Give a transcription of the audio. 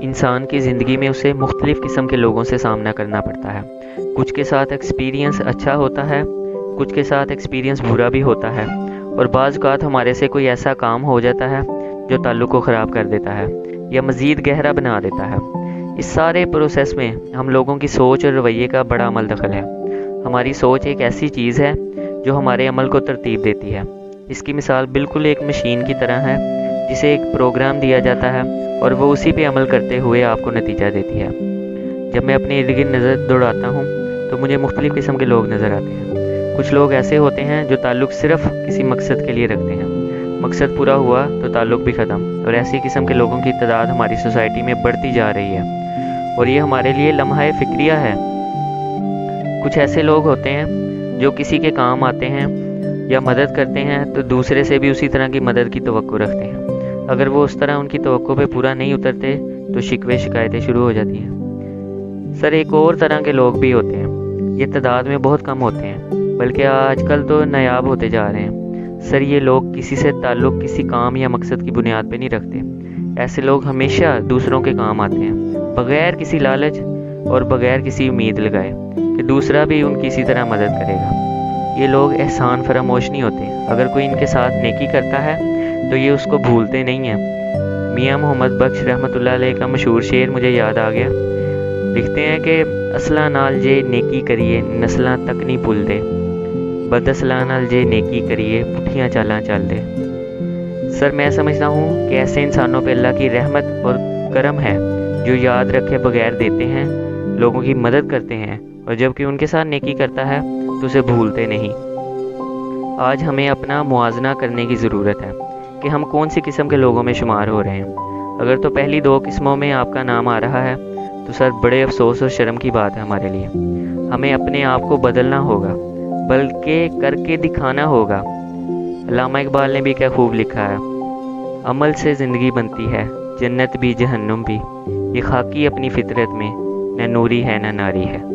انسان کی زندگی میں اسے مختلف قسم کے لوگوں سے سامنا کرنا پڑتا ہے۔ کچھ کے ساتھ ایکسپیرینس اچھا ہوتا ہے، کچھ کے ساتھ ایکسپیرینس برا بھی ہوتا ہے، اور بعض اوقات ہمارے سے کوئی ایسا کام ہو جاتا ہے جو تعلق کو خراب کر دیتا ہے یا مزید گہرا بنا دیتا ہے۔ اس سارے پروسیس میں ہم لوگوں کی سوچ اور رویے کا بڑا عمل دخل ہے۔ ہماری سوچ ایک ایسی چیز ہے جو ہمارے عمل کو ترتیب دیتی ہے۔ اس کی مثال بالکل ایک مشین کی طرح ہے جسے ایک پروگرام دیا جاتا ہے اور وہ اسی پہ عمل کرتے ہوئے آپ کو نتیجہ دیتی ہے۔ جب میں اپنے ارد گرد نظر دوڑاتا ہوں تو مجھے مختلف قسم کے لوگ نظر آتے ہیں۔ کچھ لوگ ایسے ہوتے ہیں جو تعلق صرف کسی مقصد کے لیے رکھتے ہیں، مقصد پورا ہوا تو تعلق بھی ختم، اور ایسی قسم کے لوگوں کی تعداد ہماری سوسائٹی میں بڑھتی جا رہی ہے، اور یہ ہمارے لیے لمحہ فکریہ ہے۔ کچھ ایسے لوگ ہوتے ہیں جو کسی کے کام آتے ہیں یا مدد کرتے ہیں تو دوسرے سے بھی اسی طرح کی مدد کی توقع رکھتے ہیں۔ اگر وہ اس طرح ان کی توقع پہ پورا نہیں اترتے تو شکوے شکایتیں شروع ہو جاتی ہیں۔ سر، ایک اور طرح کے لوگ بھی ہوتے ہیں، یہ تعداد میں بہت کم ہوتے ہیں، بلکہ آج کل تو نایاب ہوتے جا رہے ہیں۔ سر، یہ لوگ کسی سے تعلق کسی کام یا مقصد کی بنیاد پہ نہیں رکھتے۔ ایسے لوگ ہمیشہ دوسروں کے کام آتے ہیں، بغیر کسی لالچ اور بغیر کسی امید لگائے کہ دوسرا بھی ان کی اسی طرح مدد کرے گا۔ یہ لوگ احسان فراموش نہیں ہوتے۔ اگر کوئی ان کے ساتھ نیکی کرتا ہے تو یہ اس کو بھولتے نہیں ہیں۔ میاں محمد بخش رحمۃ اللہ علیہ کا مشہور شعر مجھے یاد آ گیا۔ لکھتے ہیں کہ اصلاں نال جے نیکی کریے نسلاں تک نہیں بھولتے، بد اصلاں نال جے نیکی کریے پٹھیاں چالاں چل دے۔ سر، میں سمجھتا ہوں کہ ایسے انسانوں پہ اللہ کی رحمت اور کرم ہے جو یاد رکھے بغیر دیتے ہیں، لوگوں کی مدد کرتے ہیں، اور جب کہ ان کے ساتھ نیکی کرتا ہے تو اسے بھولتے نہیں۔ آج ہمیں اپنا موازنہ کرنے کی ضرورت ہے کہ ہم کون سی قسم کے لوگوں میں شمار ہو رہے ہیں۔ اگر تو پہلی دو قسموں میں آپ کا نام آ رہا ہے تو سر، بڑے افسوس اور شرم کی بات ہے ہمارے لیے۔ ہمیں اپنے آپ کو بدلنا ہوگا، بلکہ کر کے دکھانا ہوگا۔ علامہ اقبال نے بھی کیا خوب لکھا ہے، عمل سے زندگی بنتی ہے، جنت بھی جہنم بھی، یہ خاکی اپنی فطرت میں، نہ نوری ہے نہ ناری ہے۔